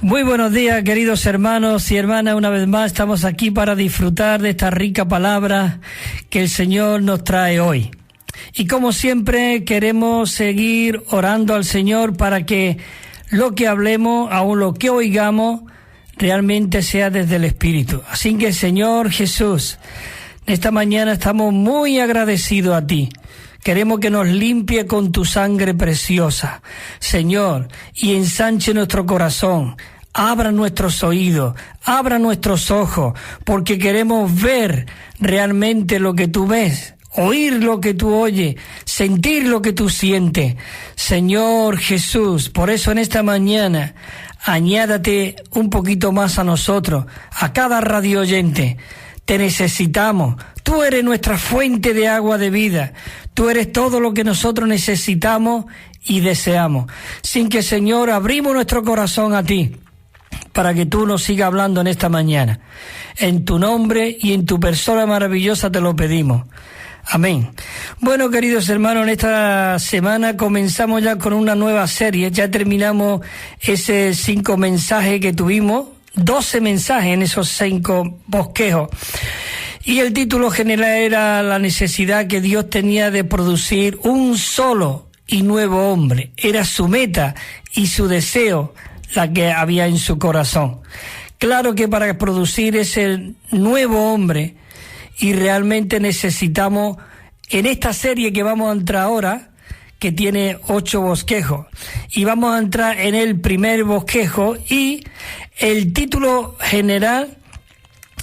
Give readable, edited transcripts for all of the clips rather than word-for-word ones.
Muy buenos días, queridos hermanos y hermanas. Una vez más estamos aquí para disfrutar de esta rica palabra que el Señor nos trae hoy. Y como siempre queremos seguir orando al Señor para que lo que hablemos, aun lo que oigamos, realmente sea desde el Espíritu. Así que, Señor Jesús, esta mañana estamos muy agradecidos a ti. Queremos que nos limpie con tu sangre preciosa, Señor, y ensanche nuestro corazón. Abra nuestros oídos, abra nuestros ojos, porque queremos ver realmente lo que tú ves, oír lo que tú oyes, sentir lo que tú sientes. Señor Jesús, por eso en esta mañana, añádate un poquito más a nosotros, a cada radio oyente. Te necesitamos. Tú eres nuestra fuente de agua de vida. Tú eres todo lo que nosotros necesitamos y deseamos. Sin que, Señor, abrimos nuestro corazón a ti para que tú nos sigas hablando en esta mañana. En tu nombre y en tu persona maravillosa te lo pedimos. Amén. Bueno, queridos hermanos, en esta semana comenzamos ya con una nueva serie. Ya terminamos ese 5 mensajes que tuvimos. 12 mensajes en esos 5 bosquejos. Y el título general era la necesidad que Dios tenía de producir un solo y nuevo hombre. Era su meta y su deseo la que había en su corazón. Claro que para producir ese nuevo hombre, y realmente necesitamos, en esta serie que vamos a entrar ahora, que tiene 8 bosquejos, y vamos a entrar en el primer bosquejo, y el título general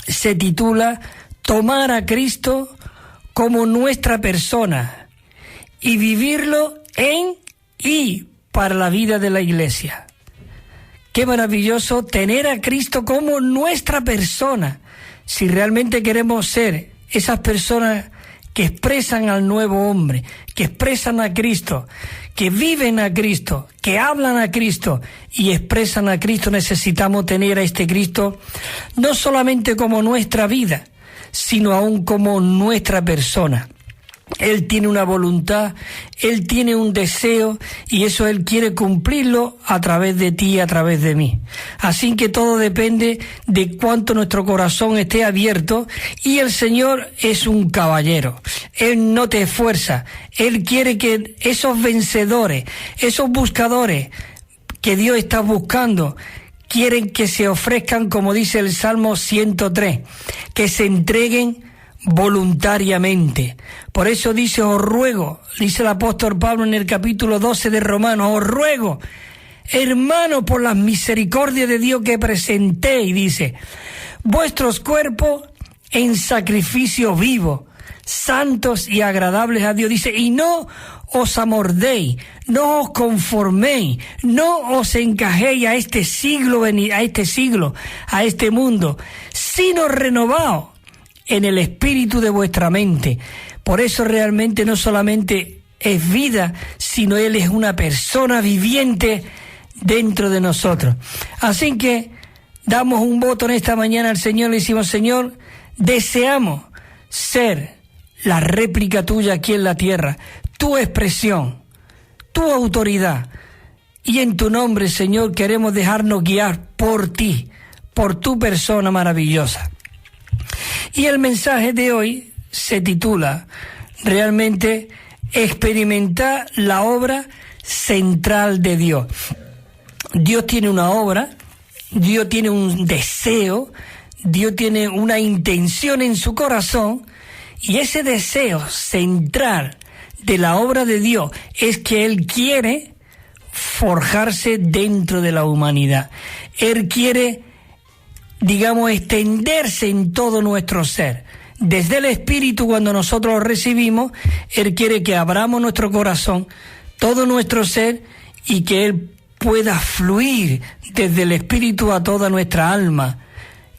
se titula Tomar a Cristo como nuestra persona y vivirlo en y para la vida de la iglesia. Qué maravilloso tener a Cristo como nuestra persona. Si realmente queremos ser esas personas que expresan al nuevo hombre, que expresan a Cristo, que viven a Cristo, que hablan a Cristo y expresan a Cristo, necesitamos tener a este Cristo no solamente como nuestra vida, sino aún como nuestra persona. Él tiene una voluntad, Él tiene un deseo y eso Él quiere cumplirlo a través de ti y a través de mí. Así que todo depende de cuánto nuestro corazón esté abierto, y el Señor es un caballero. Él no te esfuerza. Él quiere que esos vencedores, esos buscadores que Dios está buscando, quieren que se ofrezcan, como dice el Salmo 103, que se entreguen voluntariamente. Por eso dice, os ruego, dice el apóstol Pablo en el capítulo 12 de Romanos, os ruego, hermanos, por las misericordias de Dios, que presentéis, dice, vuestros cuerpos en sacrificio vivo, santos y agradables a Dios, dice, y no os amordéis, no os conforméis, no os encajéis a este siglo, a este mundo, sino renovaos en el espíritu de vuestra mente. Por eso realmente no solamente es vida, sino Él es una persona viviente dentro de nosotros. Así que damos un voto en esta mañana al Señor, le decimos, Señor, deseamos ser la réplica tuya aquí en la tierra, tu expresión, tu autoridad, y en tu nombre, Señor, queremos dejarnos guiar por ti, por tu persona maravillosa. Y el mensaje de hoy se titula realmente experimentar la obra central de Dios. Dios tiene una obra, Dios tiene un deseo, Dios tiene una intención en su corazón, y ese deseo central de la obra de Dios es que Él quiere forjarse dentro de la humanidad. Él quiere, digamos, extenderse en todo nuestro ser. Desde el Espíritu, cuando nosotros lo recibimos, Él quiere que abramos nuestro corazón, todo nuestro ser, y que Él pueda fluir desde el Espíritu a toda nuestra alma.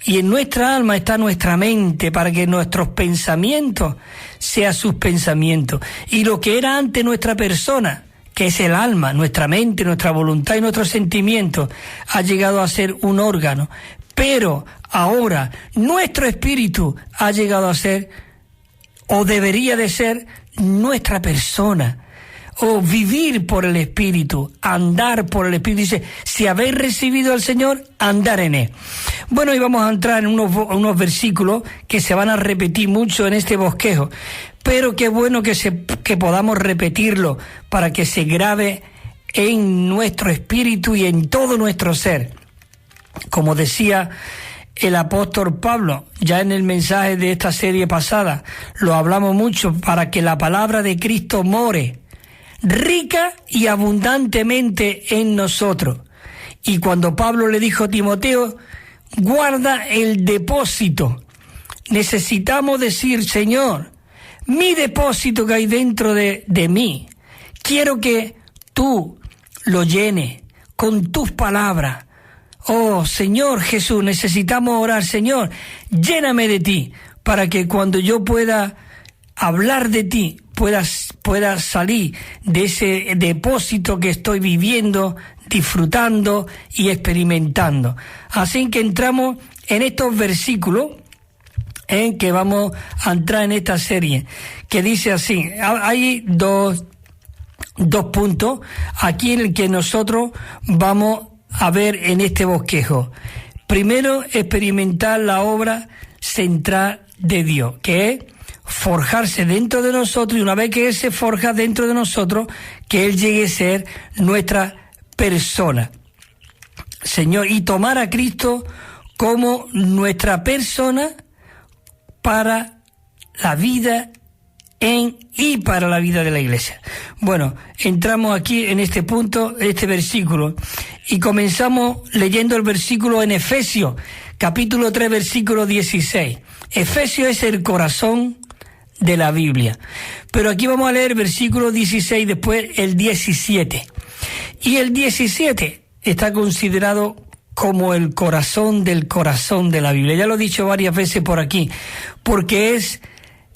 Y en nuestra alma está nuestra mente, para que nuestros pensamientos sean sus pensamientos. Y lo que era antes nuestra persona, que es el alma, nuestra mente, nuestra voluntad y nuestros sentimientos, ha llegado a ser un órgano. Pero ahora nuestro espíritu ha llegado a ser, o debería de ser, nuestra persona. o vivir por el Espíritu, andar por el Espíritu. Dice, si habéis recibido al Señor, andar en Él. Bueno, y vamos a entrar en unos versículos que se van a repetir mucho en este bosquejo, pero qué bueno que podamos repetirlo para que se grabe en nuestro espíritu y en todo nuestro ser. Como decía el apóstol Pablo, ya en el mensaje de esta serie pasada, lo hablamos mucho, para que la palabra de Cristo more rica y abundantemente en nosotros. Y cuando Pablo le dijo a Timoteo, guarda el depósito, necesitamos decir, Señor, mi depósito que hay dentro de mí, quiero que tú lo llenes con tus palabras. Oh, Señor Jesús, necesitamos orar, Señor, lléname de ti, para que cuando yo pueda hablar de ti, pueda salir de ese depósito que estoy viviendo, disfrutando y experimentando. Así que entramos en estos versículos en que vamos a entrar en esta serie, que dice así, hay dos puntos aquí en el que nosotros vamos a ver en este bosquejo. Primero, experimentar la obra central de Dios, que es forjarse dentro de nosotros, y una vez que Él se forja dentro de nosotros, que Él llegue a ser nuestra persona. Señor, y tomar a Cristo como nuestra persona para la vida y para la vida de la iglesia. Bueno, entramos aquí en este punto, este versículo, y comenzamos leyendo el versículo en Efesios, capítulo 3, versículo 16. Efesios es el corazón de la Biblia. Pero aquí vamos a leer el versículo 16, después el 17. Y el 17 está considerado como el corazón de la Biblia. Ya lo he dicho varias veces por aquí, porque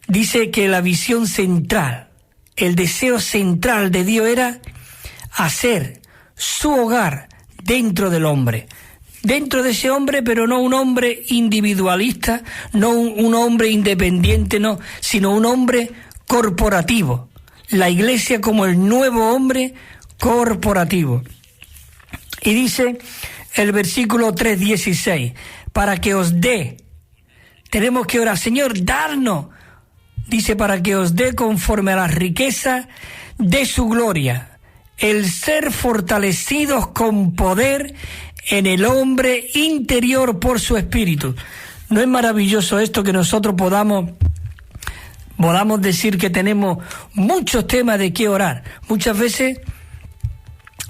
dice que la visión central, el deseo central de Dios era hacer su hogar dentro del hombre. Dentro de ese hombre, pero no un hombre individualista, no un hombre independiente, no, sino un hombre corporativo. La iglesia como el nuevo hombre corporativo. Y dice el versículo 3:16, para que os dé, tenemos que orar, Señor, darnos, dice, para que os dé conforme a la riqueza de su gloria, el ser fortalecidos con poder en el hombre interior por su espíritu. ¿No es maravilloso esto, que nosotros podamos decir que tenemos muchos temas de qué orar? Muchas veces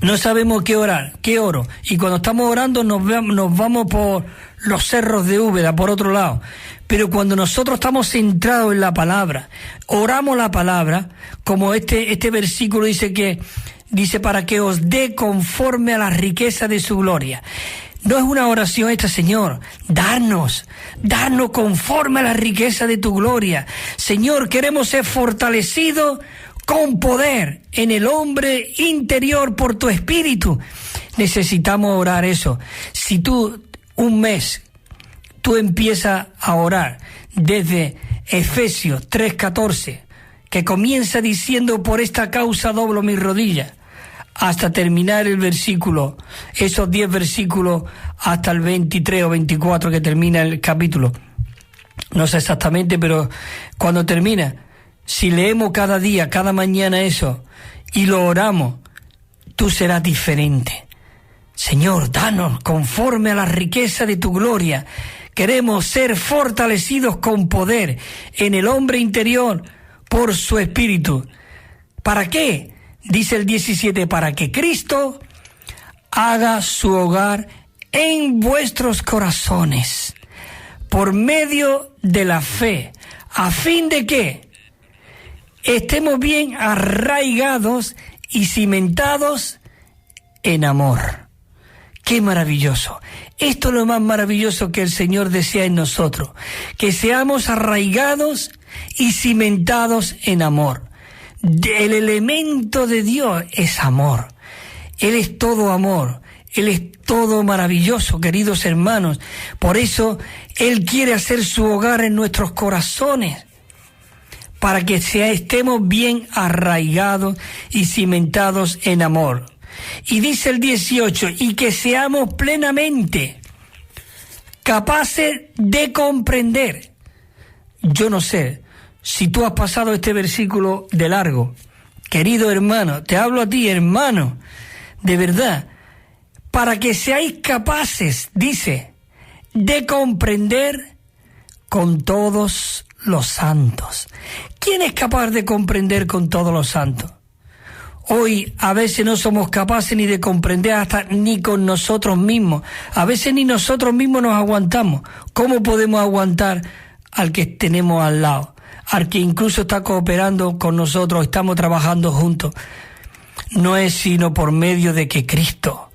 no sabemos qué orar, qué oro, y cuando estamos orando nos vamos por los cerros de Úbeda, por otro lado. Pero cuando nosotros estamos centrados en la palabra, oramos la palabra, como este versículo dice para que os dé conforme a la riqueza de su gloria. No es una oración esta, Señor, darnos conforme a la riqueza de tu gloria. Señor, queremos ser fortalecidos con poder en el hombre interior por tu espíritu. Necesitamos orar eso. Si tú un mes tú empiezas a orar desde Efesios 3:14, que comienza diciendo, por esta causa doblo mis rodillas, hasta terminar el versículo, esos 10 versículos hasta el 23 o 24 que termina el capítulo. No sé exactamente, pero cuando termina, si leemos cada día, cada mañana eso, y lo oramos, tú serás diferente. Señor, danos conforme a la riqueza de tu gloria. Queremos ser fortalecidos con poder en el hombre interior por su espíritu. ¿Para qué? Dice el 17, para que Cristo haga su hogar en vuestros corazones, por medio de la fe, a fin de que estemos bien arraigados y cimentados en amor. ¡Qué maravilloso! Esto es lo más maravilloso que el Señor desea en nosotros, que seamos arraigados y cimentados en amor. El elemento de Dios es amor. Él es todo amor. Él es todo maravilloso, queridos hermanos. Por eso Él quiere hacer su hogar en nuestros corazones, para que estemos bien arraigados y cimentados en amor. Y dice el 18, y que seamos plenamente capaces de comprender. Yo no sé si tú has pasado este versículo de largo. Querido hermano, te hablo a ti, hermano, de verdad, para que seáis capaces, dice, de comprender con todos los santos. ¿Quién es capaz de comprender con todos los santos? Hoy a veces no somos capaces ni de comprender hasta ni con nosotros mismos. A veces ni nosotros mismos nos aguantamos. ¿Cómo podemos aguantar al que tenemos al lado? Al que incluso está cooperando con nosotros, estamos trabajando juntos. No es sino por medio de que Cristo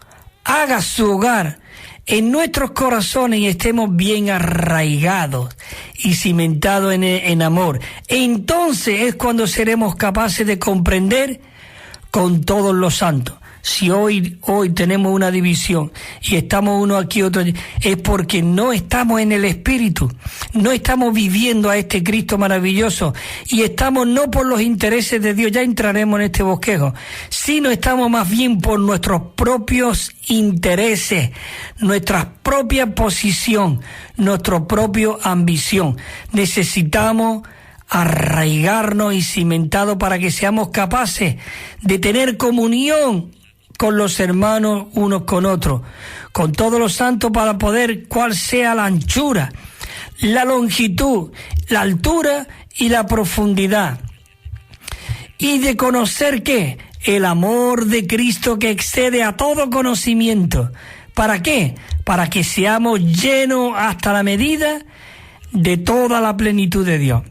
haga su hogar en nuestros corazones y estemos bien arraigados y cimentados en amor. Entonces es cuando seremos capaces de comprender con todos los santos. Si hoy tenemos una división y estamos uno aquí, otro allí, es porque no estamos en el Espíritu, no estamos viviendo a este Cristo maravilloso y estamos no por los intereses de Dios, ya entraremos en este bosquejo, sino estamos más bien por nuestros propios intereses, nuestra propia posición, nuestra propia ambición. Necesitamos arraigarnos y cimentados para que seamos capaces de tener comunión con los hermanos unos con otros, con todos los santos, para poder cuál sea la anchura, la longitud, la altura y la profundidad. Y de conocer ¿qué? El amor de Cristo que excede a todo conocimiento. ¿Para qué? Para que seamos llenos hasta la medida de toda la plenitud de Dios.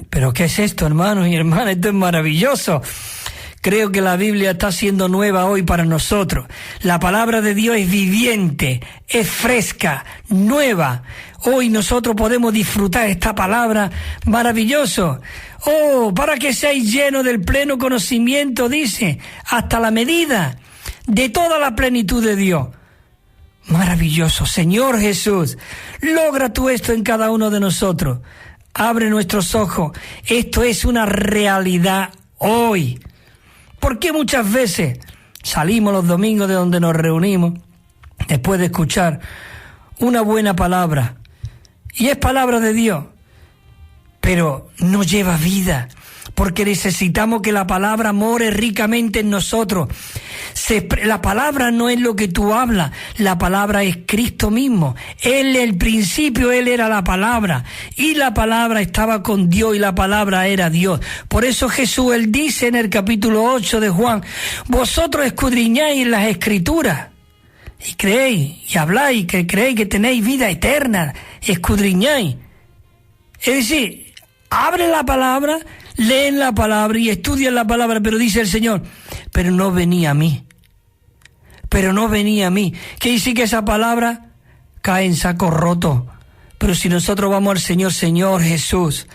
¿Pero qué es esto, hermanos y hermanas? Esto es maravilloso. Creo que la Biblia está siendo nueva hoy para nosotros. La palabra de Dios es viviente, es fresca, nueva. Hoy nosotros podemos disfrutar esta palabra maravilloso. Oh, para que seáis llenos del pleno conocimiento, dice, hasta la medida de toda la plenitud de Dios. Maravilloso. Señor Jesús, logra tú esto en cada uno de nosotros. Abre nuestros ojos. Esto es una realidad hoy. Porque muchas veces salimos los domingos de donde nos reunimos después de escuchar una buena palabra, y es palabra de Dios, pero no lleva vida, porque necesitamos que la palabra more ricamente en nosotros. La palabra no es lo que tú hablas, la palabra es Cristo mismo. Él, el principio, Él era la palabra, y la palabra estaba con Dios, y la palabra era Dios. Por eso Jesús, Él dice en el capítulo 8 de Juan, vosotros escudriñáis las Escrituras, y creéis, y habláis, que creéis que tenéis vida eterna, escudriñáis. Es decir, abre la palabra, leen la palabra y estudian la palabra, pero dice el Señor, pero no venía a mí. Pero no venía a mí. ¿Qué dice? Que esa palabra cae en saco roto. Pero si nosotros vamos al Señor, Señor Jesús,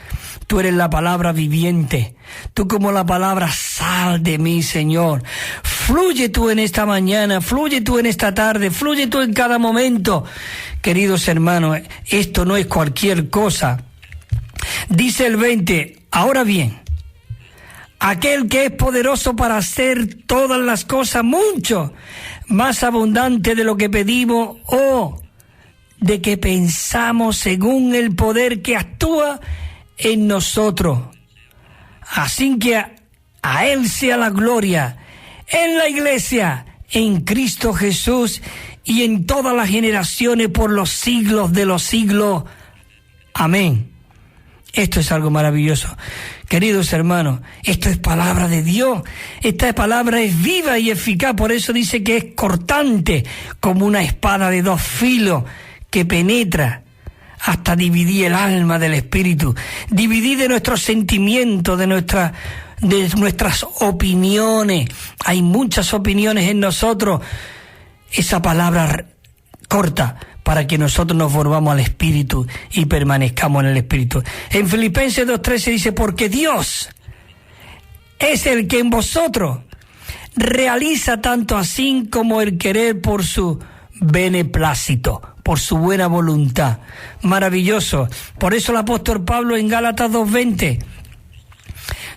tú eres la palabra viviente. Tú como la palabra, sal de mí, Señor. Fluye tú en esta mañana, fluye tú en esta tarde, fluye tú en cada momento. Queridos hermanos, esto no es cualquier cosa. Dice el 20, ahora bien, aquel que es poderoso para hacer todas las cosas mucho más abundante de lo que pedimos o de que pensamos, según el poder que actúa en nosotros. Así que a Él sea la gloria en la Iglesia, en Cristo Jesús y en todas las generaciones por los siglos de los siglos. Amén. Esto es algo maravilloso. Queridos hermanos, esto es palabra de Dios. Esta palabra es viva y eficaz. Por eso dice que es cortante como una espada de dos filos que penetra hasta dividir el alma del espíritu, dividir de nuestros sentimientos, de nuestras opiniones. Hay muchas opiniones en nosotros. Esa palabra corta para que nosotros nos volvamos al Espíritu y permanezcamos en el Espíritu. En Filipenses 2:13 dice, porque Dios es el que en vosotros realiza tanto así como el querer por su beneplácito, por su buena voluntad. Maravilloso. Por eso el apóstol Pablo en Gálatas 2:20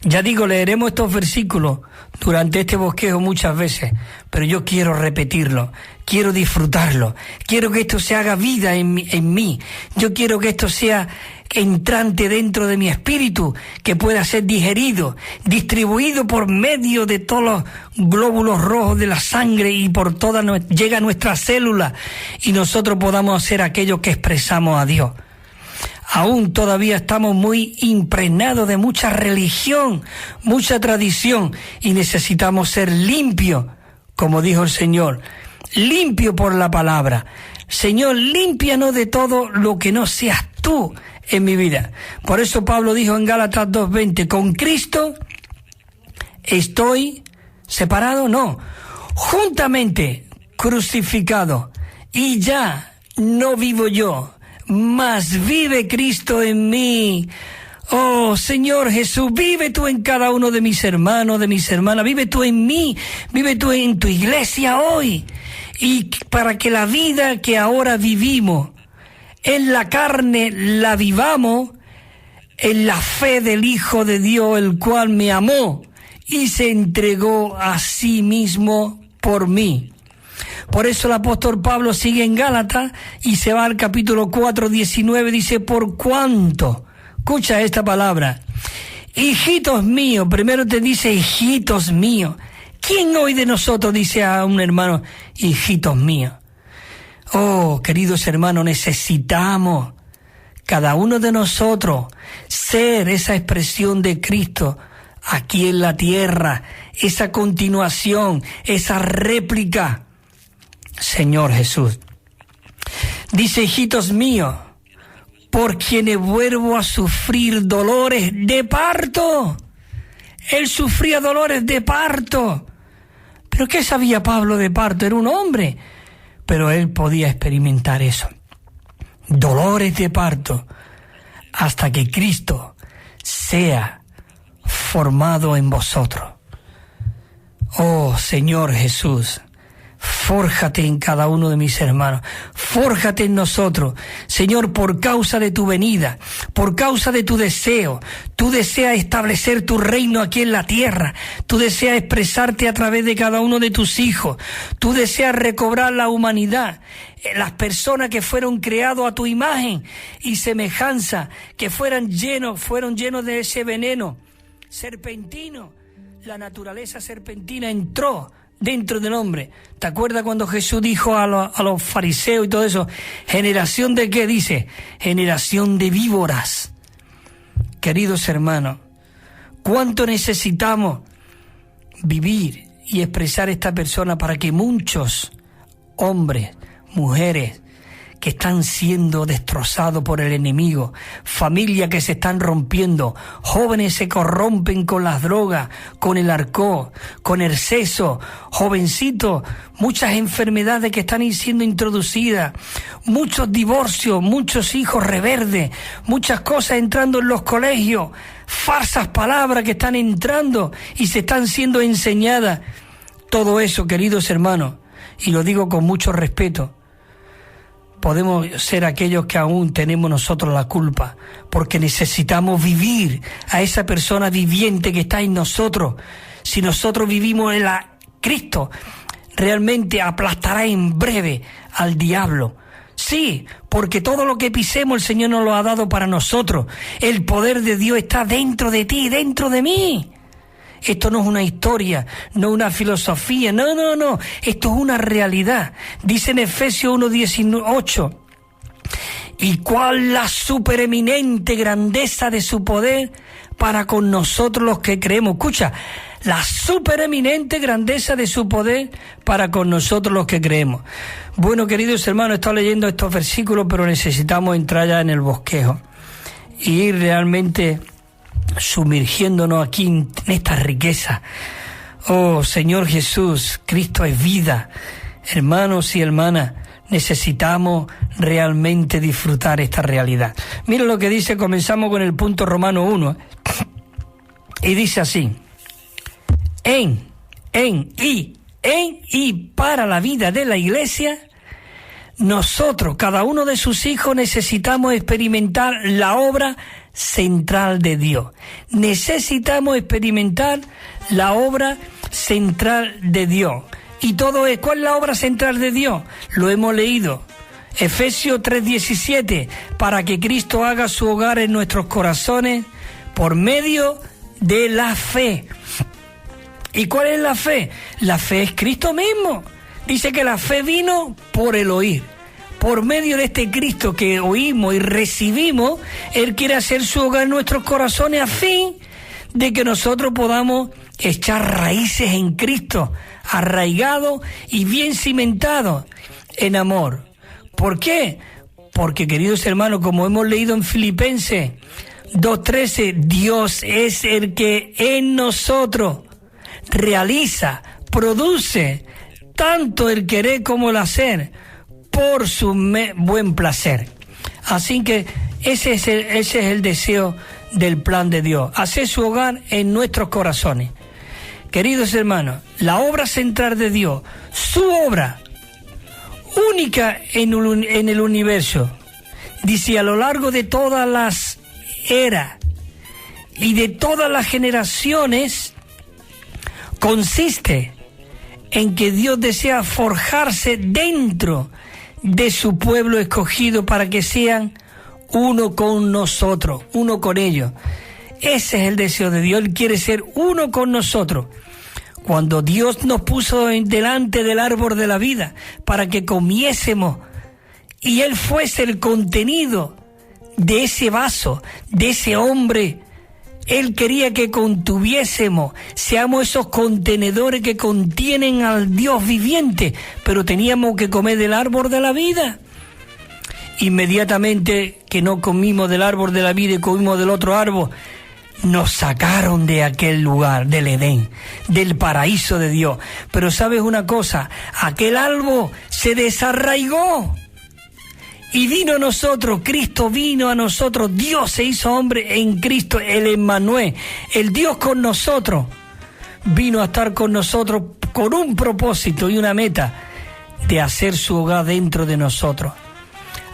Ya digo, leeremos estos versículos durante este bosquejo muchas veces, pero yo quiero repetirlo, quiero disfrutarlo, quiero que esto se haga vida en mí, yo quiero que esto sea entrante dentro de mi espíritu, que pueda ser digerido, distribuido por medio de todos los glóbulos rojos de la sangre y por toda llega a nuestras células y nosotros podamos hacer aquello que expresamos a Dios. Aún todavía estamos muy impregnados de mucha religión, mucha tradición y necesitamos ser limpios, como dijo el Señor, limpio por la palabra. Señor, límpianos de todo lo que no seas tú en mi vida. Por eso Pablo dijo en Gálatas 2:20, con Cristo estoy separado, no, juntamente crucificado, y ya no vivo yo, mas vive Cristo en mí. Oh, Señor Jesús, vive tú en cada uno de mis hermanos, de mis hermanas, vive tú en mí, vive tú en tu iglesia hoy. Y para que la vida que ahora vivimos en la carne la vivamos en la fe del Hijo de Dios, el cual me amó y se entregó a sí mismo por mí. Por eso el apóstol Pablo sigue en Gálatas y se va al capítulo 4:19, dice, por cuanto, escucha esta palabra, hijitos míos, primero te dice hijitos míos. ¿Quién hoy de nosotros dice a un hermano, hijitos míos? Oh, queridos hermanos, necesitamos cada uno de nosotros ser esa expresión de Cristo aquí en la tierra, esa continuación, esa réplica. Señor Jesús, dice, hijitos míos, por quienes vuelvo a sufrir dolores de parto. Él sufría dolores de parto. ¿Pero qué sabía Pablo de parto? Era un hombre, pero él podía experimentar eso. Dolores de parto, hasta que Cristo sea formado en vosotros. Oh Señor Jesús, fórjate en cada uno de mis hermanos, fórjate en nosotros, Señor, por causa de tu venida, por causa de tu deseo. Tú deseas establecer tu reino aquí en la tierra, tú deseas expresarte a través de cada uno de tus hijos, tú deseas recobrar la humanidad, las personas que fueron creados a tu imagen y semejanza, que fueron llenos de ese veneno serpentino. La naturaleza serpentina entró dentro del hombre. ¿Te acuerdas cuando Jesús dijo a los fariseos y todo eso? ¿Generación de qué? Dice, generación de víboras. Queridos hermanos, ¿cuánto necesitamos vivir y expresar esta persona para que muchos hombres, mujeres que están siendo destrozados por el enemigo, familias que se están rompiendo, jóvenes se corrompen con las drogas, con el alcohol, con el sexo, jovencitos, muchas enfermedades que están siendo introducidas, muchos divorcios, muchos hijos reverdes, muchas cosas entrando en los colegios, falsas palabras que están entrando y se están siendo enseñadas. Todo eso, queridos hermanos, y lo digo con mucho respeto, podemos ser aquellos que aún tenemos nosotros la culpa, porque necesitamos vivir a esa persona viviente que está en nosotros. Si nosotros vivimos en Cristo, realmente aplastará en breve al diablo. Sí, porque todo lo que pisemos el Señor nos lo ha dado para nosotros. El poder de Dios está dentro de ti, dentro de mí. Esto no es una historia, no una filosofía, no. Esto es una realidad. Dice en Efesios 1:18, ¿y cuál la supereminente grandeza de su poder para con nosotros los que creemos? Escucha, la supereminente grandeza de su poder para con nosotros los que creemos. Bueno, queridos hermanos, he estado leyendo estos versículos, pero necesitamos entrar ya en el bosquejo y ir realmente sumergiéndonos aquí en esta riqueza. Oh Señor Jesús, Cristo es vida. Hermanos y hermanas, necesitamos realmente disfrutar esta realidad. Mira lo que dice, comenzamos con el punto Romano 1 y dice así: en y para la vida de la iglesia, nosotros, cada uno de sus hijos, necesitamos experimentar la obra central de Dios. Necesitamos experimentar la obra central de Dios. Y todo es, ¿cuál es la obra central de Dios? Lo hemos leído. Efesios 3:17, para que Cristo haga su hogar en nuestros corazones por medio de la fe. ¿Y cuál es la fe? La fe es Cristo mismo. Dice que la fe vino por el oír. Por medio de este Cristo que oímos y recibimos, Él quiere hacer su hogar en nuestros corazones a fin de que nosotros podamos echar raíces en Cristo, arraigados y bien cimentados en amor. ¿Por qué? Porque, queridos hermanos, como hemos leído en Filipenses 2:13, Dios es el que en nosotros realiza, produce tanto el querer como el hacer por su buen placer. Así que ese es el deseo del plan de Dios, hacer su hogar en nuestros corazones. Queridos hermanos, la obra central de Dios, su obra única en el universo, dice, a lo largo de todas las eras y de todas las generaciones, consiste en que Dios desea forjarse dentro de su pueblo escogido para que sean uno con nosotros, uno con ellos. Ese es el deseo de Dios. Él quiere ser uno con nosotros. Cuando Dios nos puso delante del árbol de la vida para que comiésemos y Él fuese el contenido de ese vaso, de ese hombre, Él quería que contuviésemos, seamos esos contenedores que contienen al Dios viviente, pero teníamos que comer del árbol de la vida. Inmediatamente que no comimos del árbol de la vida y comimos del otro árbol, nos sacaron de aquel lugar, del Edén, del paraíso de Dios. Pero ¿sabes una cosa? Aquel árbol se desarraigó y vino a nosotros, Cristo vino a nosotros, Dios se hizo hombre en Cristo, el Emmanuel, el Dios con nosotros, vino a estar con nosotros con un propósito y una meta de hacer su hogar dentro de nosotros.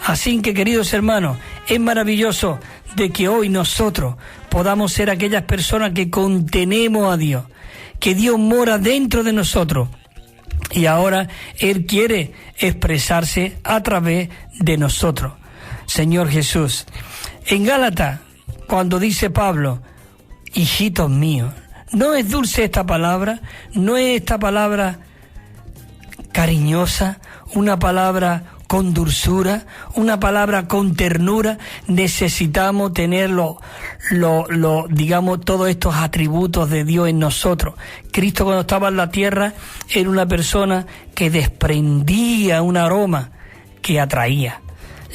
Así que, queridos hermanos, es maravilloso de que hoy nosotros podamos ser aquellas personas que contenemos a Dios, que Dios mora dentro de nosotros. Y ahora Él quiere expresarse a través de nosotros. Señor Jesús, en Gálatas, cuando dice Pablo, hijitos míos, ¿no es dulce esta palabra? ¿No es esta palabra cariñosa? Una palabra con dulzura, una palabra con ternura. Necesitamos tener digamos, todos estos atributos de Dios en nosotros. Cristo, cuando estaba en la tierra, era una persona que desprendía un aroma que atraía.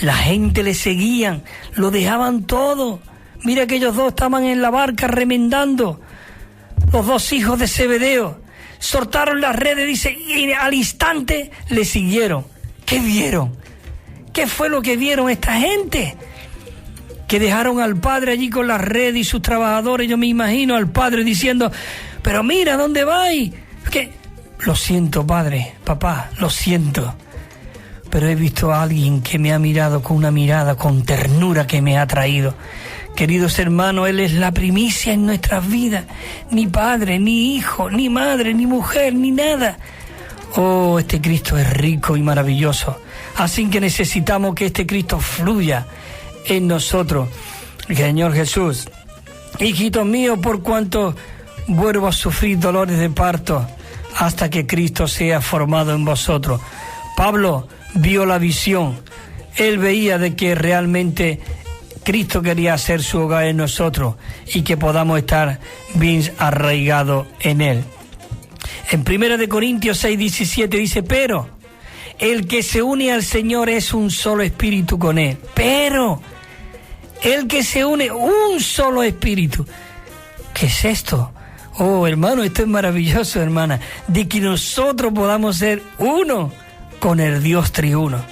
La gente le seguían, lo dejaban todo. Mira que ellos dos estaban en la barca remendando, los dos hijos de Zebedeo. Soltaron las redes, dice, y al instante le siguieron. ¿Qué vieron? ¿Qué fue lo que vieron esta gente? Que dejaron al padre allí con la red y sus trabajadores. Yo me imagino al padre diciendo, pero mira, ¿dónde vais? ¿Qué? Lo siento, padre, papá, lo siento. Pero he visto a alguien que me ha mirado con una mirada, con ternura, que me ha traído. Queridos hermanos, Él es la primicia en nuestras vidas. Ni padre, ni hijo, ni madre, ni mujer, ni nada. Oh, este Cristo es rico y maravilloso. Así que necesitamos que este Cristo fluya en nosotros. Señor Jesús, hijitos míos, por cuanto vuelvo a sufrir dolores de parto hasta que Cristo sea formado en vosotros. Pablo vio la visión. Él veía de que realmente Cristo quería hacer su hogar en nosotros y que podamos estar bien arraigados en Él. En 1 Corintios 6:17 dice, pero el que se une al Señor es un solo espíritu con Él. Pero el que se une, un solo espíritu. ¿Qué es esto? Oh, hermano, esto es maravilloso, hermana, de que nosotros podamos ser uno con el Dios triuno.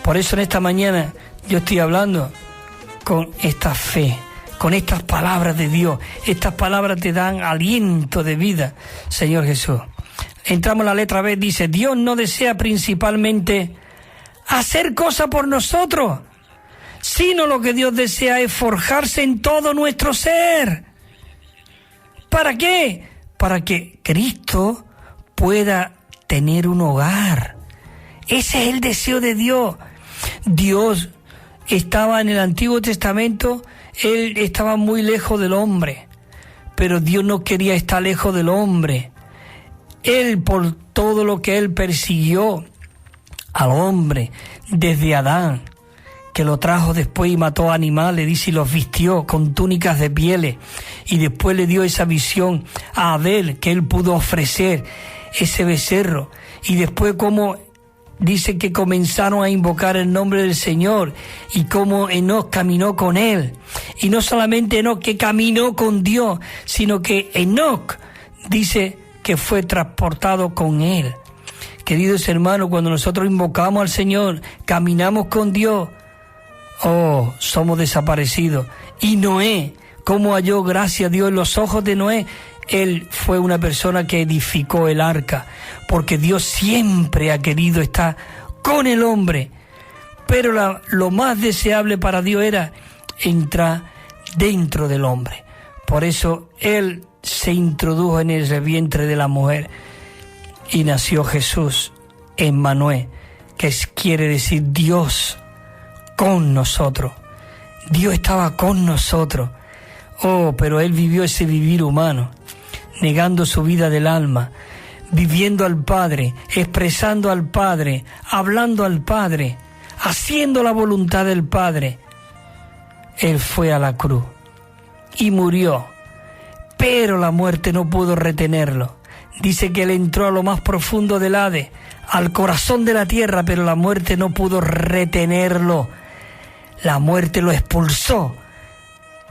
Por eso en esta mañana yo estoy hablando con esta fe, con estas palabras de Dios. Estas palabras te dan aliento de vida, Señor Jesús. Entramos en la letra B, dice, Dios no desea principalmente hacer cosas por nosotros, sino lo que Dios desea es forjarse en todo nuestro ser. ¿Para qué? Para que Cristo pueda tener un hogar. Ese es el deseo de Dios. Dios estaba en el Antiguo Testamento, Él estaba muy lejos del hombre, pero Dios no quería estar lejos del hombre. Él, por todo lo que Él persiguió al hombre, desde Adán, que lo trajo después y mató a animales, dice, y los vistió con túnicas de pieles, y después le dio esa visión a Abel, que él pudo ofrecer ese becerro, y después como dice que comenzaron a invocar el nombre del Señor, y cómo Enoc caminó con él, y no solamente Enoc que caminó con Dios, sino que Enoc dice que fue transportado con él. Queridos hermanos, cuando nosotros invocamos al Señor, caminamos con Dios, somos desaparecidos. Y Noé, ¿cómo halló gracia a Dios en los ojos de Noé? Él fue una persona que edificó el arca, porque Dios siempre ha querido estar con el hombre. Pero lo más deseable para Dios era entrar dentro del hombre. Por eso Él se introdujo en el vientre de la mujer y nació Jesús, Emmanuel, que quiere decir Dios con nosotros. Dios estaba con nosotros. Pero Él vivió ese vivir humano, negando su vida del alma, viviendo al Padre, expresando al Padre, hablando al Padre, haciendo la voluntad del Padre. Él fue a la cruz y murió, pero la muerte no pudo retenerlo. Dice que Él entró a lo más profundo del Hades, al corazón de la tierra, pero la muerte no pudo retenerlo. La muerte lo expulsó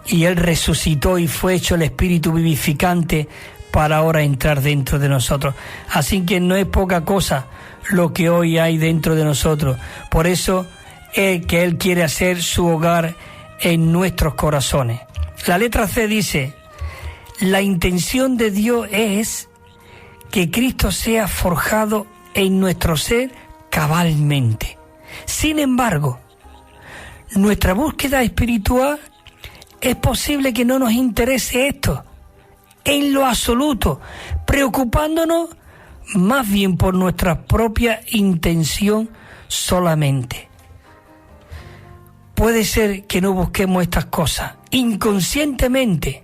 y Él resucitó y fue hecho el Espíritu vivificante para ahora entrar dentro de nosotros. Así que no es poca cosa lo que hoy hay dentro de nosotros. Por eso es que Él quiere hacer su hogar en nuestros corazones. La letra C dice: la intención de Dios es que Cristo sea forjado en nuestro ser cabalmente. Sin embargo, nuestra búsqueda espiritual es posible que no nos interese esto en lo absoluto, preocupándonos más bien por nuestra propia intención solamente. Puede ser que no busquemos estas cosas inconscientemente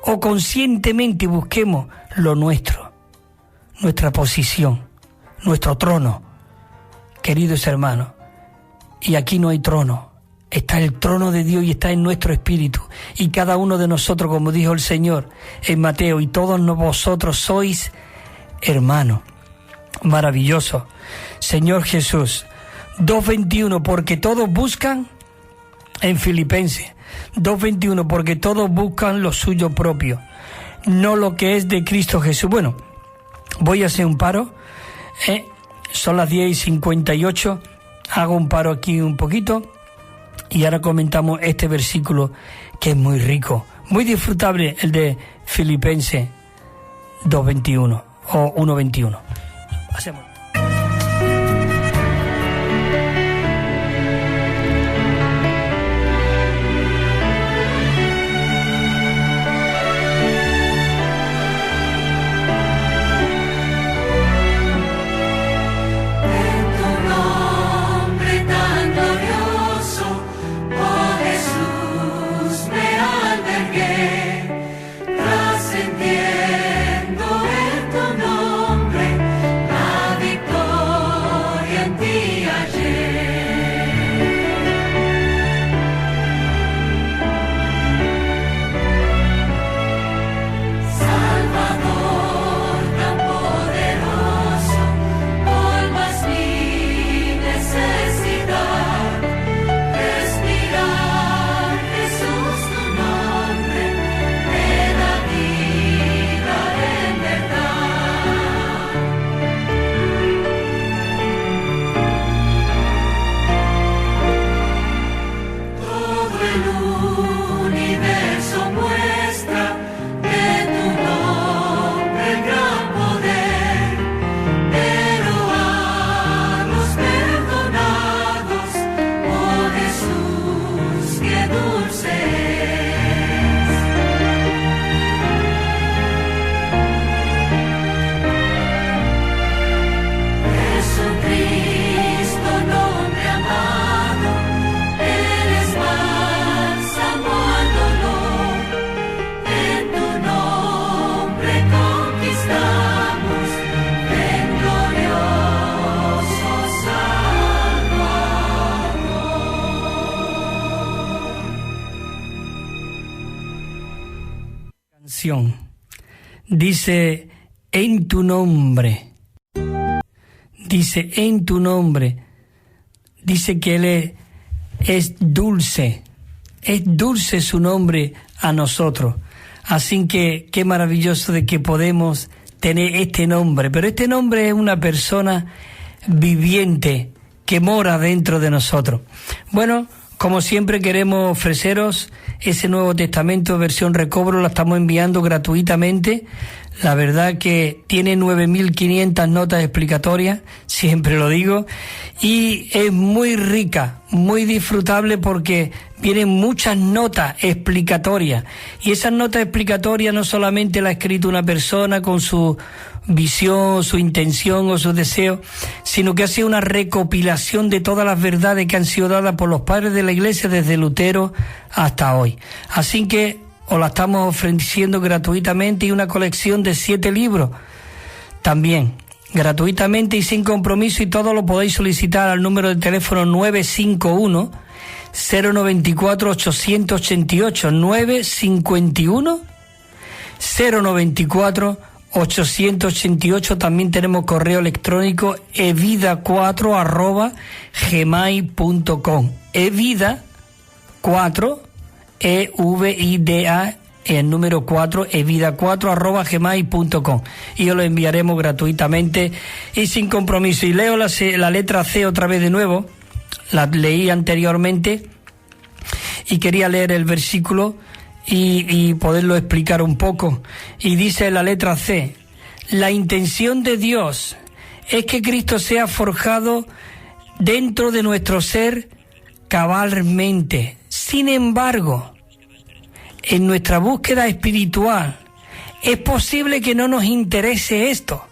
o conscientemente, busquemos lo nuestro, nuestra posición, nuestro trono. Queridos hermanos, y aquí no hay trono. Está el trono de Dios y está en nuestro espíritu. Y cada uno de nosotros, como dijo el Señor en Mateo, y todos vosotros sois hermanos. Maravilloso. Señor Jesús, 2:21, porque todos buscan, en Filipenses, 2:21, porque todos buscan lo suyo propio, no lo que es de Cristo Jesús. Bueno, voy a hacer un paro. Son las 10:58. Hago un paro aquí un poquito. Y ahora comentamos este versículo que es muy rico, muy disfrutable, el de Filipenses 2:21 o 1:21. Hacemos. oración. Dice, en tu nombre. Dice, en tu nombre. Dice que Él es dulce. Es dulce su nombre a nosotros. Así que qué maravilloso de que podemos tener este nombre. Pero este nombre es una persona viviente que mora dentro de nosotros. Bueno, como siempre queremos ofreceros ese Nuevo Testamento versión recobro, la estamos enviando gratuitamente. La verdad que tiene 9.500 notas explicatorias, siempre lo digo, y es muy rica, muy disfrutable porque vienen muchas notas explicatorias. Y esas notas explicatorias no solamente la ha escrito una persona con su visión, su intención o sus deseos, sino que ha sido una recopilación de todas las verdades que han sido dadas por los padres de la Iglesia desde Lutero hasta hoy. Así que os la estamos ofreciendo gratuitamente, y una colección de 7 libros también gratuitamente y sin compromiso, y todo lo podéis solicitar al número de teléfono 951 094 888 951 094 888. También tenemos correo electrónico evida4@gmail.com. Evida4 EVIDA, el número 4, evida4@gmail.com, y os lo enviaremos gratuitamente y sin compromiso. Y leo la letra C otra vez de nuevo, la leí anteriormente y quería leer el versículo y poderlo explicar un poco. Y dice la letra C: la intención de Dios es que Cristo sea forjado dentro de nuestro ser cabalmente. Sin embargo, en nuestra búsqueda espiritual es posible que no nos interese esto,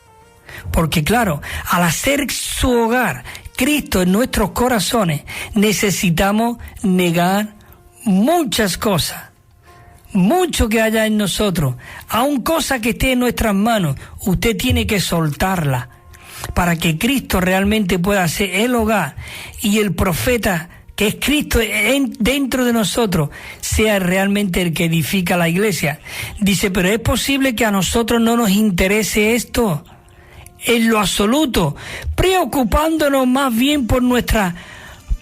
porque claro, al hacer su hogar Cristo en nuestros corazones, necesitamos negar muchas cosas, mucho que haya en nosotros, aun cosa que esté en nuestras manos, usted tiene que soltarla para que Cristo realmente pueda ser el hogar y el profeta que es Cristo dentro de nosotros sea realmente el que edifica la iglesia. Dice, pero es posible que a nosotros no nos interese esto en lo absoluto, preocupándonos más bien por nuestra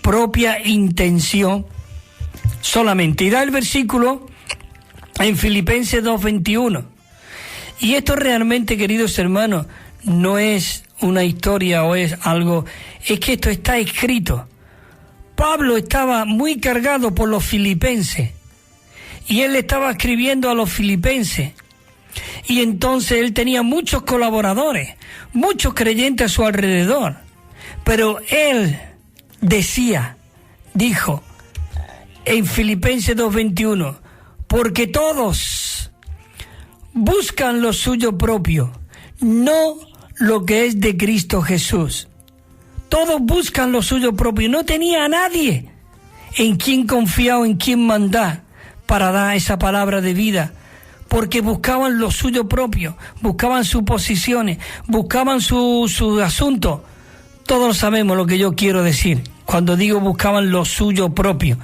propia intención solamente. Y da el versículo en Filipenses 2:21. Y esto realmente, queridos hermanos, no es una historia o es algo, es que esto está escrito. Pablo estaba muy cargado por los filipenses y él estaba escribiendo a los filipenses, y entonces él tenía muchos colaboradores, muchos creyentes a su alrededor, pero él dijo en Filipenses 2:21, porque todos buscan lo suyo propio, no lo que es de Cristo Jesús. Todos buscan lo suyo propio. No tenía a nadie en quien confiar o en quien mandar para dar esa palabra de vida, porque buscaban lo suyo propio, buscaban sus posiciones, buscaban su asunto. Todos sabemos lo que yo quiero decir cuando digo buscaban lo suyo propio.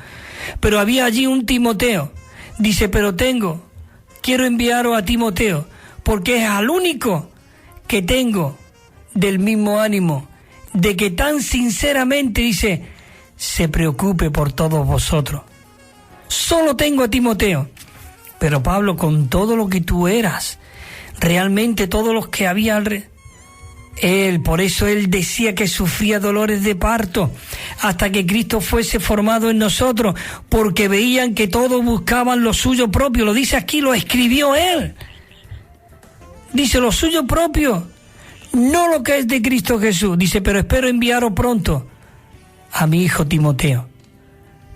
Pero había allí un Timoteo. Dice, pero quiero enviaros a Timoteo, porque es al único que tengo del mismo ánimo, de que tan sinceramente, dice, se preocupe por todos vosotros. Solo tengo a Timoteo. Pero Pablo, con todo lo que tú eras, realmente todos los que había por eso él decía que sufría dolores de parto hasta que Cristo fuese formado en nosotros, porque veían que todos buscaban lo suyo propio. Lo dice aquí, lo escribió él. Dice, lo suyo propio, no lo que es de Cristo Jesús. Dice, pero espero enviaros pronto a mi hijo Timoteo,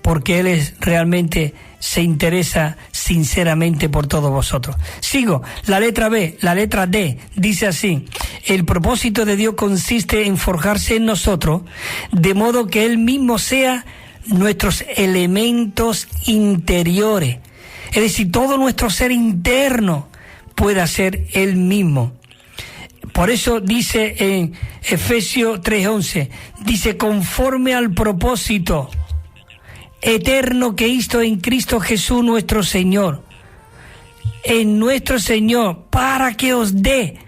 porque él realmente se interesa sinceramente por todos vosotros. Sigo, la letra D, dice así: el propósito de Dios consiste en forjarse en nosotros, de modo que Él mismo sea nuestros elementos interiores. Es decir, todo nuestro ser interno pueda ser Él mismo. Por eso dice en Efesios 3:11, dice, conforme al propósito eterno que hizo en Cristo Jesús nuestro Señor. en nuestro Señor, para que os dé,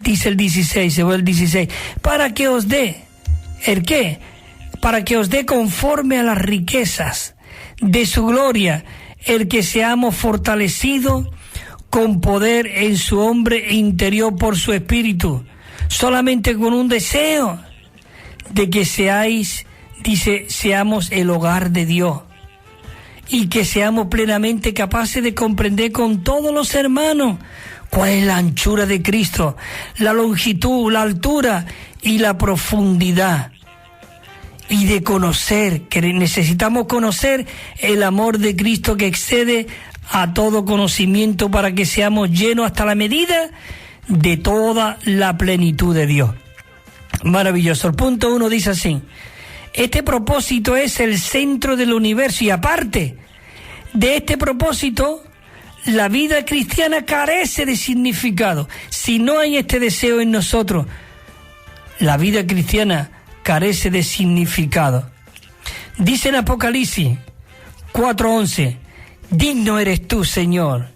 dice el 16, se ve el 16, para que os dé, ¿el qué? Para que os dé conforme a las riquezas de su gloria, el que seamos fortalecidos con poder en su hombre interior por su espíritu, solamente con un deseo de que seáis, dice, seamos el hogar de Dios y que seamos plenamente capaces de comprender con todos los hermanos cuál es la anchura de Cristo, la longitud, la altura y la profundidad, y de conocer, que necesitamos conocer el amor de Cristo que excede a todo conocimiento, para que seamos llenos hasta la medida de toda la plenitud de Dios. Maravilloso. El punto 1 dice así: este propósito es el centro del universo, y aparte de este propósito, la vida cristiana carece de significado. Si no hay este deseo en nosotros, la vida cristiana carece de significado. Dice en Apocalipsis 4:11: digno eres tú, Señor,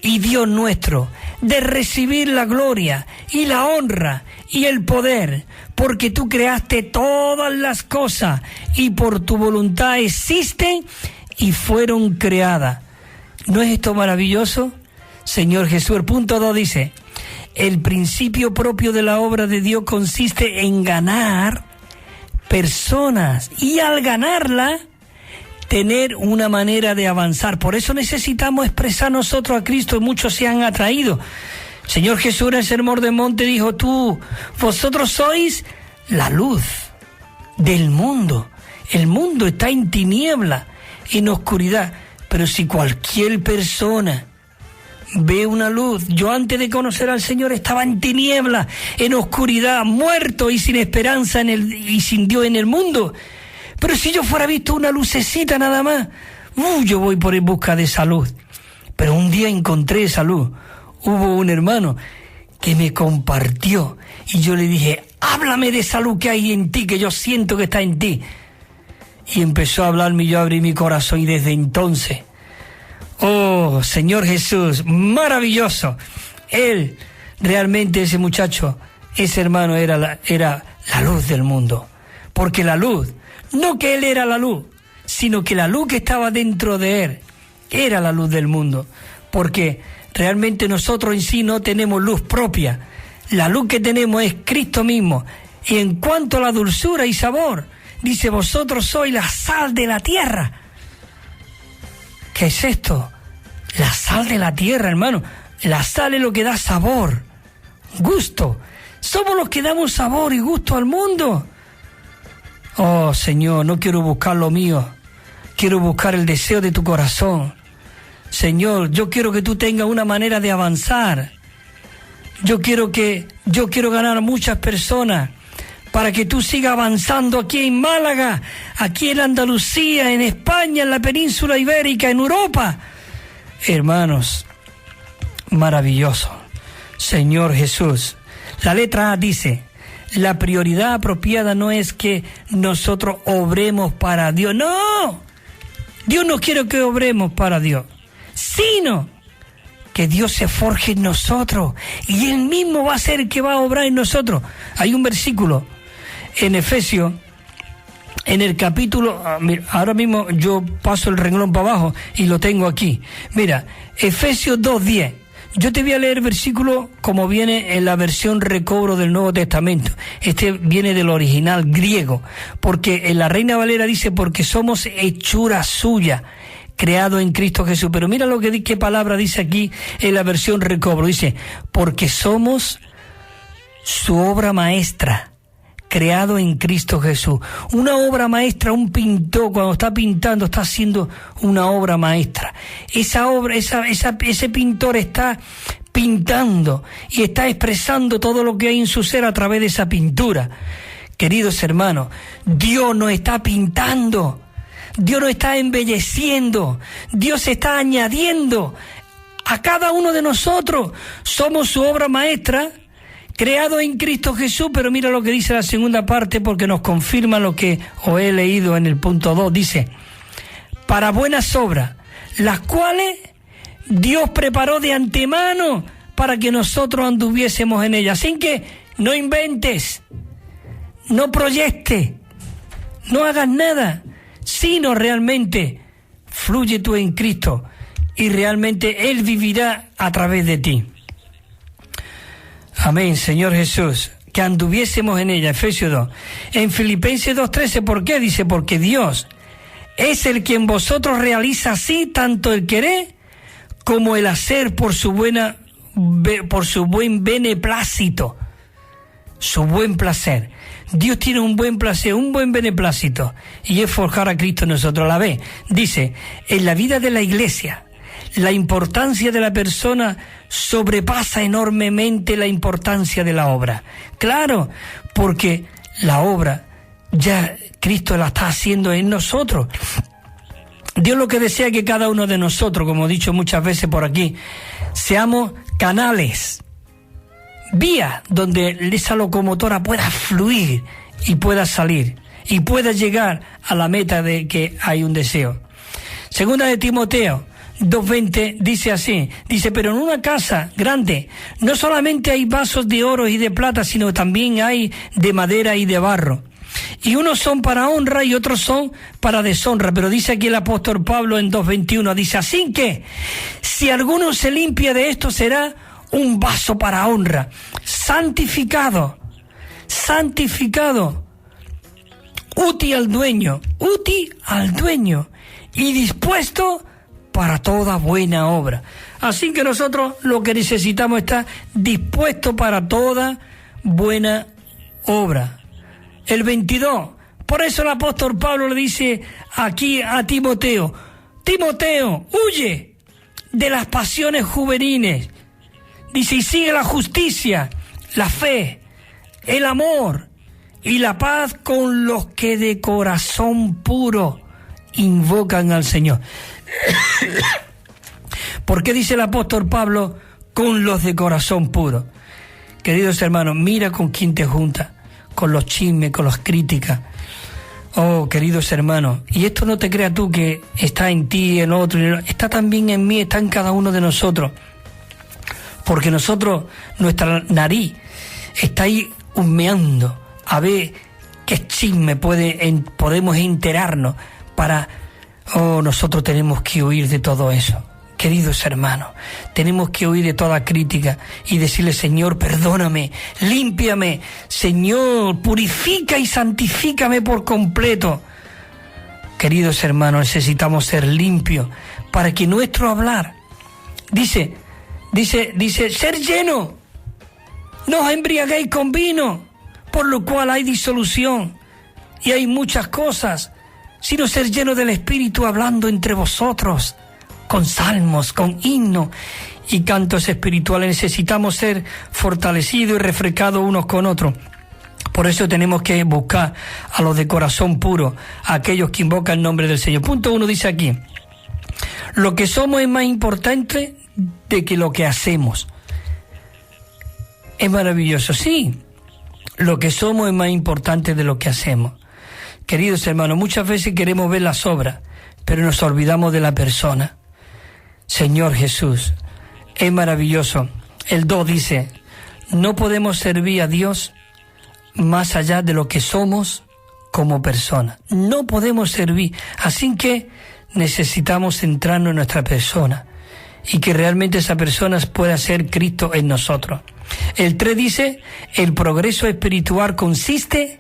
y Dios nuestro, de recibir la gloria y la honra y el poder, porque tú creaste todas las cosas y por tu voluntad existen y fueron creadas. ¿No es esto maravilloso, Señor Jesús? El punto 2 dice: el principio propio de la obra de Dios consiste en ganar personas, y al ganarla, tener una manera de avanzar. Por eso necesitamos expresar nosotros a Cristo, y muchos se han atraído. Señor Jesús en el Sermón del Monte dijo: vosotros sois la luz del mundo. El mundo está en tiniebla, en oscuridad, pero si cualquier persona ve una luz, yo antes de conocer al Señor estaba en tiniebla, en oscuridad, muerto y sin esperanza y sin Dios en el mundo. Pero si yo fuera visto una lucecita nada más, yo voy por en busca de esa luz. Pero un día encontré esa luz. Hubo un hermano que me compartió y yo le dije: háblame de esa luz que hay en ti, que yo siento que está en ti. Y empezó a hablarme y yo abrí mi corazón, y desde entonces, oh Señor Jesús, maravilloso. Él, realmente ese muchacho, ese hermano era la luz del mundo. Porque la luz, no que él era la luz, sino que la luz que estaba dentro de él era la luz del mundo. Porque realmente nosotros en sí no tenemos luz propia. La luz que tenemos es Cristo mismo. Y en cuanto a la dulzura y sabor, dice: vosotros sois la sal de la tierra. ¿Qué es esto? La sal de la tierra, hermano. La sal es lo que da sabor, gusto. Somos los que damos sabor y gusto al mundo. Oh, Señor, no quiero buscar lo mío. Quiero buscar el deseo de tu corazón. Señor, yo quiero que tú tengas una manera de avanzar. Yo quiero ganar a muchas personas para que tú sigas avanzando aquí en Málaga, aquí en Andalucía, en España, en la península ibérica, en Europa. Hermanos, maravilloso. Señor Jesús. La letra A dice: la prioridad apropiada no es que nosotros obremos para Dios. No, Dios no quiere que obremos para Dios, sino que Dios se forje en nosotros y Él mismo va a ser el que va a obrar en nosotros. Hay un versículo en Efesios, en el capítulo, ahora mismo yo paso el renglón para abajo y lo tengo aquí. Mira, Efesios 2:10. Yo te voy a leer el versículo como viene en la versión recobro del Nuevo Testamento. Este viene del original griego, porque en la Reina Valera dice: porque somos hechura suya, creado en Cristo Jesús. Pero mira qué palabra dice aquí en la versión recobro. Dice: porque somos su obra maestra, creado en Cristo Jesús. Una obra maestra, un pintor cuando está pintando está haciendo una obra maestra. Esa obra, ese pintor está pintando y está expresando todo lo que hay en su ser a través de esa pintura. Queridos hermanos, Dios nos está pintando, Dios nos está embelleciendo, Dios está añadiendo a cada uno de nosotros. Somos su obra maestra, creado en Cristo Jesús. Pero mira lo que dice la segunda parte, porque nos confirma lo que os he leído en el punto 2. Dice: para buenas obras, las cuales Dios preparó de antemano para que nosotros anduviésemos en ella. Así que no inventes, no proyectes, no hagas nada, sino realmente fluye tú en Cristo y realmente Él vivirá a través de ti. Amén, Señor Jesús, que anduviésemos en ella. Efesios 2. En Filipenses 2:13, ¿por qué? Dice, porque Dios es el que en vosotros realiza así tanto el querer como el hacer por su buen beneplácito, su buen placer. Dios tiene un buen placer, un buen beneplácito, y es forjar a Cristo en nosotros. A la vez, dice, en la vida de la iglesia, la importancia de la persona sobrepasa enormemente la importancia de la obra. Claro, porque la obra ya Cristo la está haciendo en nosotros. Dios lo que desea es que cada uno de nosotros, como he dicho muchas veces por aquí, seamos canales, vías donde esa locomotora pueda fluir y pueda salir y pueda llegar a la meta de que hay un deseo. Segunda de Timoteo 2:20 dice así, dice, pero en una casa grande no solamente hay vasos de oro y de plata, sino también hay de madera y de barro. Y unos son para honra y otros son para deshonra. Pero dice aquí el apóstol Pablo en 2:21, dice, así que si alguno se limpia de esto será un vaso para honra, santificado, útil al dueño y dispuesto para toda buena obra. Así que nosotros lo que necesitamos es estar dispuestos para toda buena obra. El 22, por eso el apóstol Pablo le dice aquí a Timoteo, Timoteo, huye de las pasiones juveniles. Dice, y sigue la justicia, la fe, el amor y la paz con los que de corazón puro invocan al Señor. ¿Por qué dice el apóstol Pablo con los de corazón puro? Queridos hermanos, mira con quién te juntas, con los chismes, con las críticas. Oh, queridos hermanos, y esto no te creas tú que está en ti, en otro, está también en mí, está en cada uno de nosotros. Porque nosotros, nuestra nariz está ahí humeando a ver qué chisme podemos enterarnos para... Oh, nosotros tenemos que huir de todo eso. Queridos hermanos, tenemos que huir de toda crítica y decirle, Señor, perdóname, límpiame, Señor, purifica y santifícame por completo. Queridos hermanos, necesitamos ser limpios para que nuestro hablar, dice, ser lleno, no os embriaguéis con vino, por lo cual hay disolución y hay muchas cosas, sino ser lleno del Espíritu, hablando entre vosotros con salmos, con himnos y cantos espirituales. Necesitamos ser fortalecidos y refrescados unos con otros. Por eso tenemos que buscar a los de corazón puro, a aquellos que invocan el nombre del Señor. Punto 1 dice aquí, lo que somos es más importante de que lo que hacemos. Es maravilloso, sí, lo que somos es más importante de lo que hacemos. Queridos hermanos, muchas veces queremos ver las obras, pero nos olvidamos de la persona. Señor Jesús, es maravilloso. El 2 dice, no podemos servir a Dios más allá de lo que somos como personas. No podemos servir. Así que necesitamos centrarnos en nuestra persona y que realmente esa persona pueda ser Cristo en nosotros. El 3 dice, el progreso espiritual consiste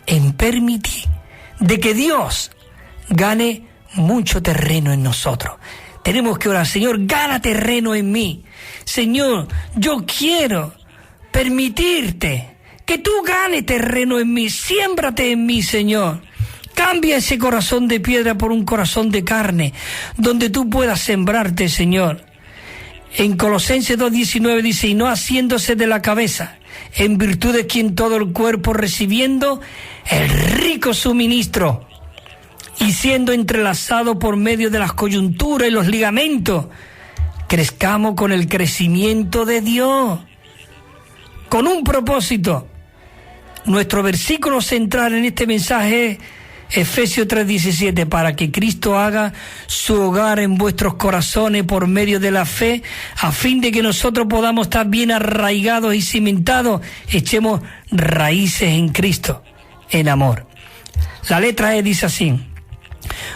en permitir de que Dios gane mucho terreno en nosotros. Tenemos que orar, Señor, gana terreno en mí. Señor, yo quiero permitirte que tú ganes terreno en mí. Siémbrate en mí, Señor. Cambia ese corazón de piedra por un corazón de carne, donde tú puedas sembrarte, Señor. En Colosenses 2:19 dice, y no haciéndose de la cabeza, en virtud de quien todo el cuerpo recibiendo el rico suministro y siendo entrelazado por medio de las coyunturas y los ligamentos, crezcamos con el crecimiento de Dios, con un propósito. Nuestro versículo central en este mensaje Efesios 3:17, para que Cristo haga su hogar en vuestros corazones por medio de la fe, a fin de que nosotros podamos estar bien arraigados y cimentados, echemos raíces en Cristo, en amor. La letra E dice así: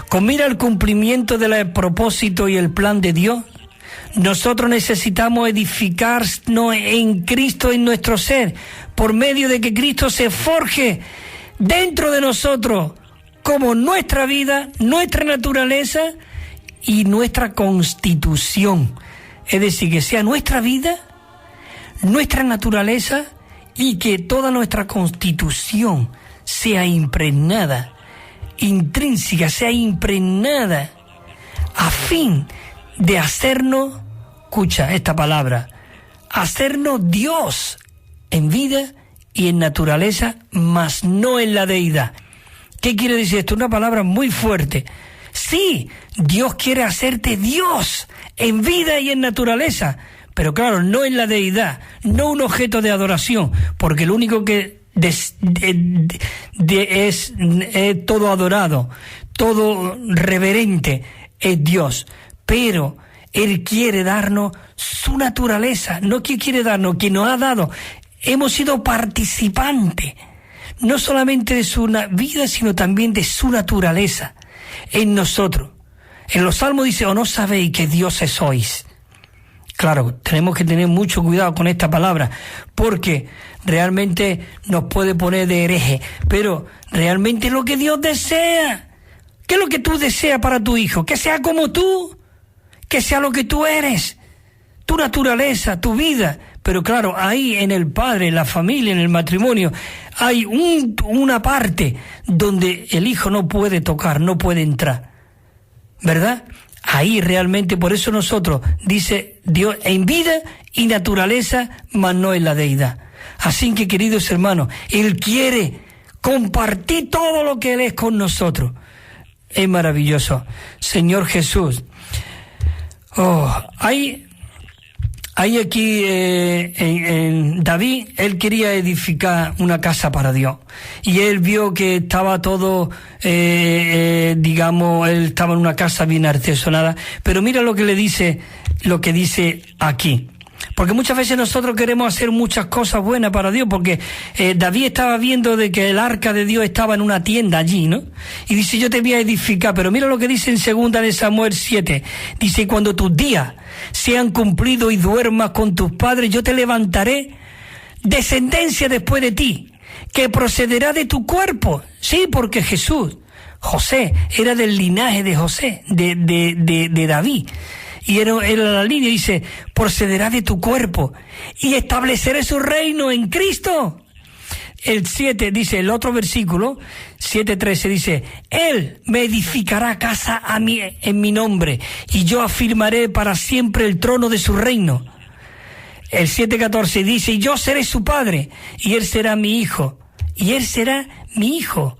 con mira al cumplimiento del propósito y el plan de Dios, nosotros necesitamos edificarnos en Cristo en nuestro ser, por medio de que Cristo se forje dentro de nosotros como nuestra vida, nuestra naturaleza y nuestra constitución. Es decir, que sea nuestra vida, nuestra naturaleza y que toda nuestra constitución sea impregnada, intrínseca, sea impregnada a fin de hacernos, escucha esta palabra, hacernos Dios en vida y en naturaleza, mas no en la deidad. ¿Qué quiere decir esto? Una palabra muy fuerte. Sí, Dios quiere hacerte Dios en vida y en naturaleza, pero claro, no en la deidad, no un objeto de adoración, porque lo único que es todo adorado, todo reverente es Dios, pero Él quiere darnos su naturaleza, no que quiere darnos, que nos ha dado. Hemos sido participantes, no solamente de su vida, sino también de su naturaleza en nosotros. En los Salmos dice, ¿o no sabéis que dioses sois? Claro, tenemos que tener mucho cuidado con esta palabra, porque realmente nos puede poner de hereje, pero realmente es lo que Dios desea. ¿Qué es lo que tú deseas para tu hijo? Que sea como tú, que sea lo que tú eres, tu naturaleza, tu vida. Pero claro, ahí en el padre, en la familia, en el matrimonio, hay una parte donde el hijo no puede tocar, no puede entrar, ¿verdad? Ahí realmente, por eso nosotros, dice Dios, en vida y naturaleza, mas no en la deidad. Así que, queridos hermanos, Él quiere compartir todo lo que Él es con nosotros. Es maravilloso. Señor Jesús. Hay aquí en David, él quería edificar una casa para Dios. Y él vio que estaba todo, él estaba en una casa bien artesonada. Pero mira lo que dice aquí. Porque muchas veces nosotros queremos hacer muchas cosas buenas para Dios, porque David estaba viendo de que el arca de Dios estaba en una tienda allí, ¿no? Y dice, yo te voy a edificar, pero mira lo que dice en 2 de Samuel 7. Dice, cuando tus días sean cumplidos y duermas con tus padres, yo te levantaré descendencia después de ti, que procederá de tu cuerpo. Sí, porque José, era del linaje de José, de David. Y era la línea, dice, procederá de tu cuerpo y estableceré su reino en Cristo. El 7 dice, el otro versículo, 7:13 dice, Él me edificará casa en mi nombre y yo afirmaré para siempre el trono de su reino. El 7:14 dice, y yo seré su padre y Él será mi hijo. Y Él será mi hijo.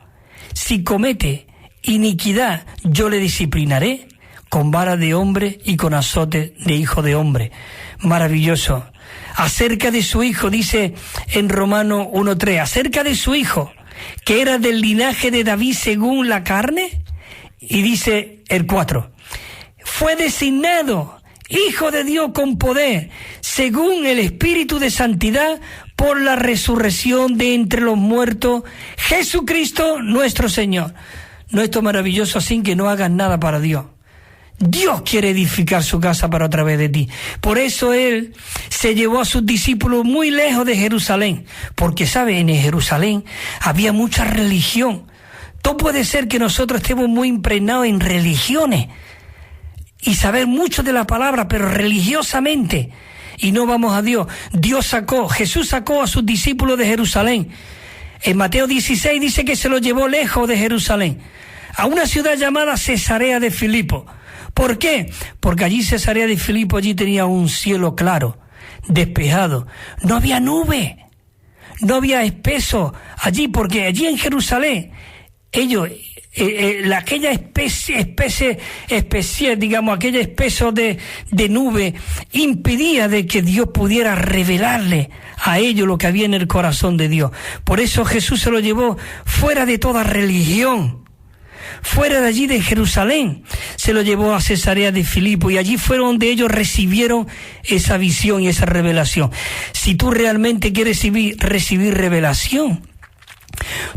Si comete iniquidad, yo le disciplinaré con vara de hombre y con azote de hijo de hombre. Maravilloso. Acerca de su hijo, dice en Romanos 1:3, acerca de su hijo, que era del linaje de David según la carne, y dice el 4, fue designado hijo de Dios con poder, según el Espíritu de santidad, por la resurrección de entre los muertos, Jesucristo nuestro Señor. No, esto es maravilloso, así que no hagas nada para Dios. Dios quiere edificar su casa para a través de ti. Por eso Él se llevó a sus discípulos muy lejos de Jerusalén. Porque, ¿sabe? En Jerusalén había mucha religión. Todo puede ser que nosotros estemos muy impregnados en religiones y saber mucho de la palabra, pero religiosamente. Y no vamos a Dios. Jesús sacó a sus discípulos de Jerusalén. En Mateo 16 dice que se los llevó lejos de Jerusalén, a una ciudad llamada Cesarea de Filipo. ¿Por qué? Porque allí Cesarea de Filipo, allí tenía un cielo claro, despejado. No había nube, no había espeso allí, porque allí en Jerusalén, aquella especie, digamos, aquella espeso de nube impedía de que Dios pudiera revelarle a ellos lo que había en el corazón de Dios. Por eso Jesús se lo llevó fuera de toda religión. fuera de allí de Jerusalén. Se lo llevó a Cesarea de Filipo y allí fueron donde ellos recibieron esa visión y esa revelación. Si tú realmente quieres recibir revelación,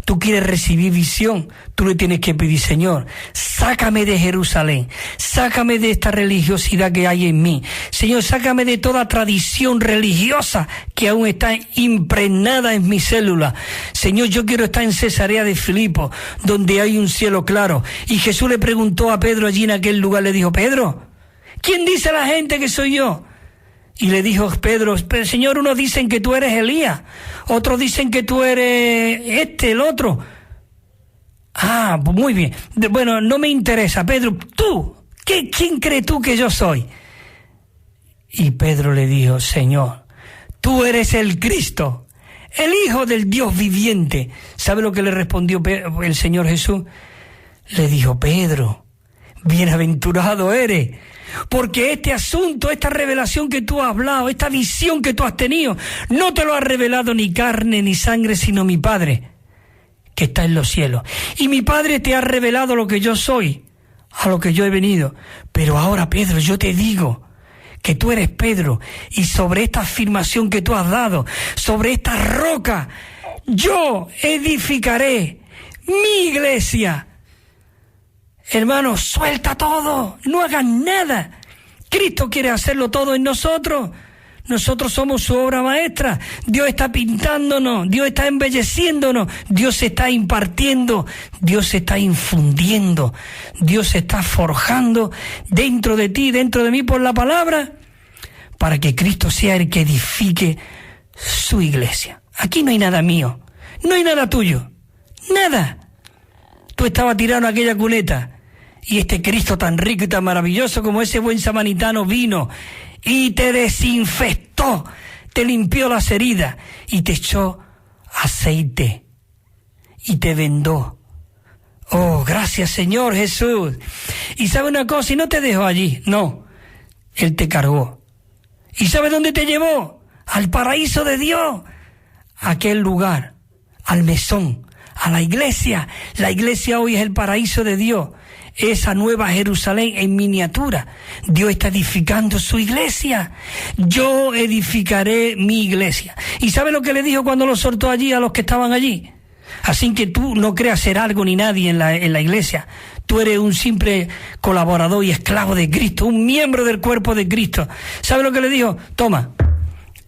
tú quieres recibir visión, tú le tienes que pedir: Señor, sácame de Jerusalén, sácame de esta religiosidad que hay en mí. Señor, sácame de toda tradición religiosa que aún está impregnada en mi célula. Señor, yo quiero estar en Cesarea de Filipo, donde hay un cielo claro. Y Jesús le preguntó a Pedro allí en aquel lugar, le dijo: Pedro, ¿quién dice la gente que soy yo? Y le dijo Pedro: Señor, unos dicen que tú eres Elías, otros dicen que tú eres el otro. Ah, pues muy bien. Bueno, no me interesa, Pedro. ¿Tú? ¿Quién crees tú que yo soy? Y Pedro le dijo: Señor, tú eres el Cristo, el Hijo del Dios viviente. ¿Sabe lo que le respondió el Señor Jesús? Le dijo: Pedro, bienaventurado eres, porque este asunto, esta revelación que tú has hablado, esta visión que tú has tenido, no te lo ha revelado ni carne ni sangre, sino mi Padre, que está en los cielos. Y mi Padre te ha revelado lo que yo soy, a lo que yo he venido. Pero ahora, Pedro, yo te digo que tú eres Pedro, y sobre esta afirmación que tú has dado, sobre esta roca, yo edificaré mi iglesia. Hermano, suelta todo, no hagas nada. Cristo quiere hacerlo todo en nosotros. Nosotros somos su obra maestra. Dios está pintándonos, Dios está embelleciéndonos, Dios se está impartiendo, Dios se está infundiendo, Dios se está forjando dentro de ti, dentro de mí por la palabra, para que Cristo sea el que edifique su iglesia. Aquí no hay nada mío, no hay nada tuyo, nada. Tú estabas tirado en aquella cuneta, y este Cristo tan rico y tan maravilloso como ese buen samaritano vino y te desinfectó, te limpió las heridas y te echó aceite y te vendó. Oh, gracias, Señor Jesús. Y sabe una cosa, y no te dejó allí, no, Él te cargó. ¿Y sabe dónde te llevó? Al paraíso de Dios, a aquel lugar, al mesón, a la iglesia. La iglesia hoy es el paraíso de Dios, esa nueva Jerusalén en miniatura. Dios está edificando su iglesia. Yo edificaré mi iglesia. ¿Y sabe lo que le dijo cuando lo soltó allí a los que estaban allí? Así que tú no creas ser algo ni nadie en la iglesia. Tú eres un simple colaborador y esclavo de Cristo, un miembro del cuerpo de Cristo. ¿Sabe lo que le dijo? Toma,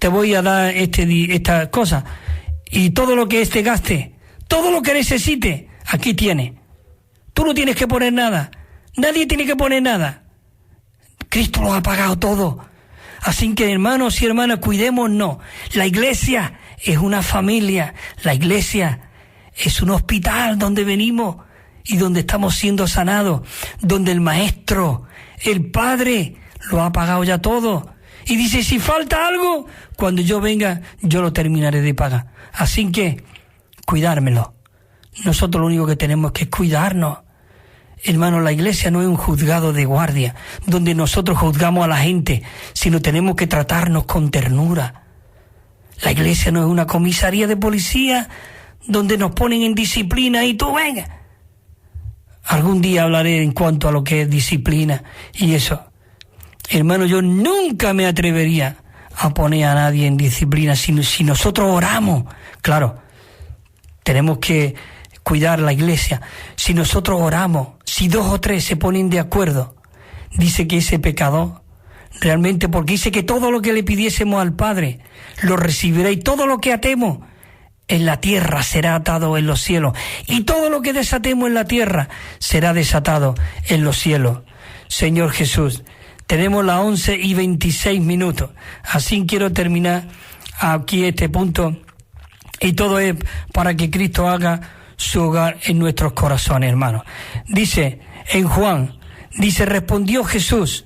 te voy a dar esta cosa, y todo lo que gaste, todo lo que necesite, aquí tiene. Tú no tienes que poner nada. Nadie tiene que poner nada. Cristo lo ha pagado todo. Así que, hermanos y hermanas, cuidémonos. La iglesia es una familia. La iglesia es un hospital donde venimos y donde estamos siendo sanados. Donde el Maestro, el Padre, lo ha pagado ya todo. Y dice: si falta algo, cuando yo venga, yo lo terminaré de pagar. Así que, cuidármelo. Nosotros lo único que tenemos que es cuidarnos. Hermano, la iglesia no es un juzgado de guardia donde nosotros juzgamos a la gente, sino tenemos que tratarnos con ternura. La iglesia no es una comisaría de policía donde nos ponen en disciplina y tú venga. Algún día hablaré en cuanto a lo que es disciplina y eso. Hermano, yo nunca me atrevería a poner a nadie en disciplina si nosotros oramos. Claro, tenemos que cuidar la iglesia. Si nosotros oramos, si 2 o 3 se ponen de acuerdo, dice que ese pecador, realmente, porque dice que todo lo que le pidiésemos al Padre, lo recibirá, y todo lo que atemos en la tierra será atado en los cielos, y todo lo que desatemos en la tierra será desatado en los cielos. Señor Jesús, tenemos las 11:26, así quiero terminar aquí este punto, y todo es para que Cristo haga su hogar en nuestros corazones, hermanos. Dice en Juan, respondió Jesús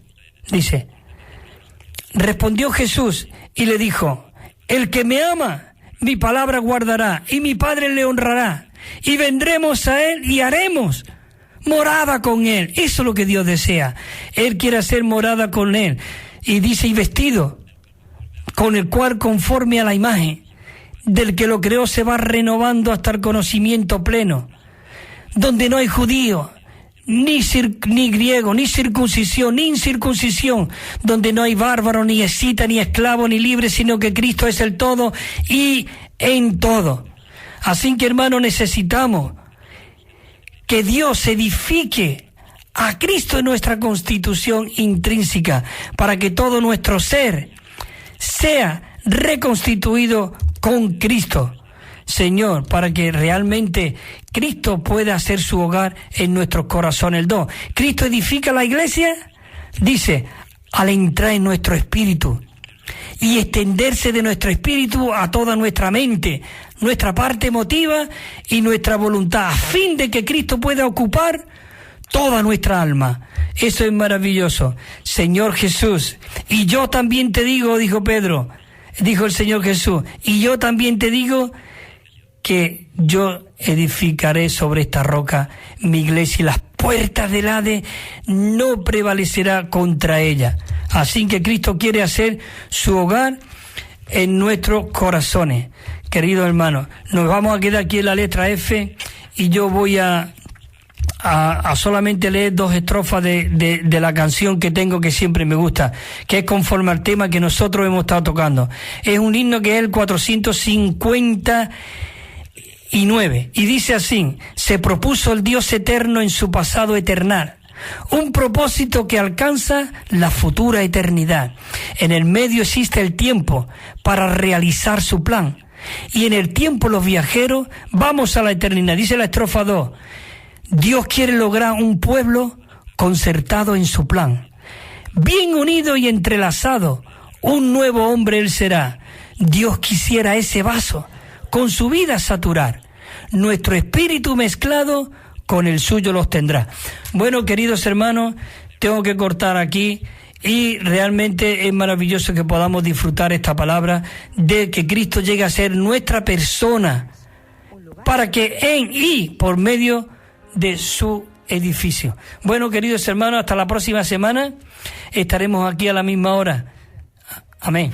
y le dijo: el que me ama, mi palabra guardará, y mi Padre le honrará, y vendremos a él y haremos morada con él. Eso es lo que Dios desea. Él quiere hacer morada con él. Y dice: y vestido, con el cual conforme a la imagen del que lo creó se va renovando hasta el conocimiento pleno, donde no hay judío ni griego, ni circuncisión, ni incircuncisión, donde no hay bárbaro, ni escita, ni esclavo, ni libre, sino que Cristo es el todo y en todo. Así que, hermano, necesitamos que Dios edifique a Cristo en nuestra constitución intrínseca, para que todo nuestro ser sea reconstituido con Cristo. Señor, para que realmente Cristo pueda hacer su hogar en nuestros corazones. El 2. Cristo edifica la iglesia, dice, al entrar en nuestro espíritu y extenderse de nuestro espíritu a toda nuestra mente, nuestra parte emotiva y nuestra voluntad, a fin de que Cristo pueda ocupar toda nuestra alma. Eso es maravilloso. Señor Jesús, y yo también te digo, dijo Pedro, dijo el Señor Jesús, y yo también te digo que yo edificaré sobre esta roca mi iglesia y las puertas del Hades no prevalecerá contra ella. Así que Cristo quiere hacer su hogar en nuestros corazones. Queridos hermanos, nos vamos a quedar aquí en la letra F y yo voy a solamente leer 2 estrofas de la canción que tengo, que siempre me gusta, que es conforme al tema que nosotros hemos estado tocando. Es un himno que es el 459 y dice así: se propuso el Dios eterno en su pasado eternal un propósito que alcanza la futura eternidad. En el medio existe el tiempo para realizar su plan, y en el tiempo los viajeros vamos a la eternidad. Dice la estrofa 2: Dios quiere lograr un pueblo concertado en su plan, bien unido y entrelazado, un nuevo hombre él será. Dios quisiera ese vaso con su vida saturar, nuestro espíritu mezclado con el suyo los tendrá. Bueno, queridos hermanos, tengo que cortar aquí, y realmente es maravilloso que podamos disfrutar esta palabra de que Cristo llegue a ser nuestra persona, para que en y por medio de su edificio. Bueno, queridos hermanos, hasta la próxima semana. Estaremos aquí a la misma hora. Amén.